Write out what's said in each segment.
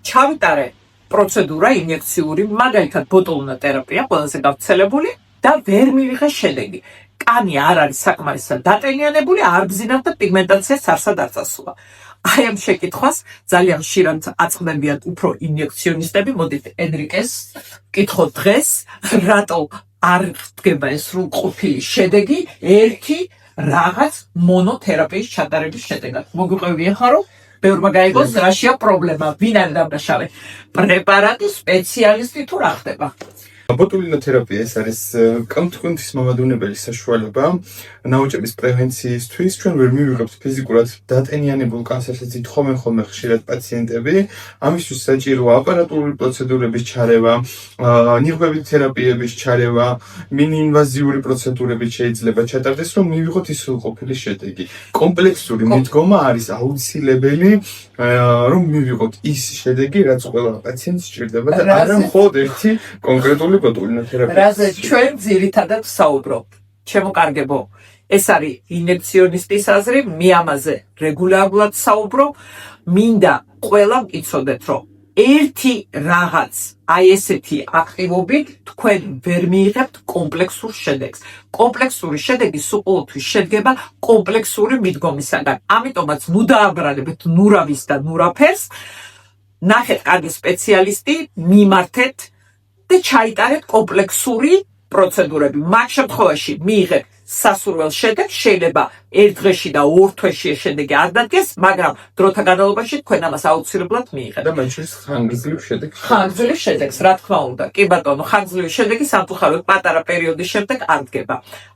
ჩავიტარე პროცედურა ინიექციური, მაგალითად ბოტულინა ტერაპია, ყველაზე გავრცელებული და ვერ მივიღე შედეგი. კანი არ არის საკმარისად დატენიანებული, არ გზინავ და პიგმენტაციაც არსად არ წასულა. აი ამ შეკითხვას ძალიან ხშირად აწყდებიან უფრო ინიექციონისტები. მოდით ენრიკეს ვკითხოთ დღეს, რატო არ დგება ეს სრულყოფილი შედეგი ერთი რაღაც მონოთერაპიის ჩატარების შედეგად. მოგვიყვევია ხარ, რომ ბევრმა გაიგოს რაშია პრობლემა, ვინ არის დამნაშავე? პრეპარატი, სპეციალისტი თუ რა ხდება? ბოტულინა თერაპია ეს არის კანტკუნთის მომადუნებელი საშუალება ნაოჭების პრევენციისთვის. ჩვენ ვერ მივიღებთ ფიზიკურად დატენიანებულ კანსერს, ხოლმე ხშირად პაციენტები. ამისთვის საჭიროა აპარატურული პროცედურების ჩარევა, ნიღბებით თერაპიების ჩარევა, მინინვაზიური პროცედურებით შეიძლება ჩატარდეს, რომ მივიღოთ ის სრულყოფილი შედეგი. კომპლექსური მიდგომა არის აუცილებელი, რომ მივიღოთ ის შედეგი, რაც ყველა პაციენტს სჭირდება და არა მხოლოდ ერთი კონკრეტული ბოტულინა თერაპია. რაზე ჩვენ ძირითადად ვსაუბრობთ. ჩემო კარგებო, ეს არის ინიექციონისტის აზრი, მე ამაზე რეგულარულად საუბრობ. მინდა ყველა მკითხოდეთ, რომ ერთი რაღაც აი ესეთი აქტივობით თქვენ ვერ მიიღებთ კომპლექსურ შედეგს. კომპლექსური შედეგი სულ ყოველთვის შედგება კომპლექსური მიდგომისაგან. ამიტომაც ნუ დააბრალებთ ნურავის და ნურაფერს, ნახეთ კარგი სპეციალისტი, მიმართეთ და ჩაიტარეთ კომპლექსური პროცედურები. მაგ შემთხვევაში მიიღეთ სასურველ შედეგს, შეიძლება ერთ დღეში და ორ თვეში ეს შედეგი არ დადგეს, მაგრამ დროთა განმავლობაში თქვენ ამას აუცილებლად მიიღეთ. და მათ შორის ხანგრძლივ შედეგს. ხანგრძლივ შედეგს, რა თქმა უნდა. კი ბატონო, ხანგრძლივი შედეგი სამწუხაროდ პატარა პერიოდის შემდეგ არ დგება.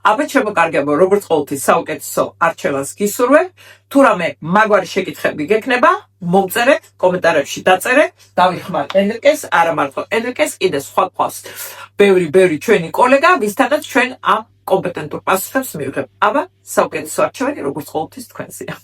აბა ჩემო კარგებო, როგორც ყოველთვის საუკეთესო არჩევანს გისურვებ. თუ რამე მაგვარი შეკითხები გექნება, მომწერეთ, კომენტარებში დაწერეთ, დავიხმარ ენრიკეს, არა მარტო ენრიკეს, კიდე სხვა ბევრი ჩვენი კოლეგა, ვისთანაც ჩვენ ამ კომპეტენტურ პასუხებს მივიღებთ. აბა, საუკეთესო არჩევანი როგორც ყოველთვის თქვენზეა.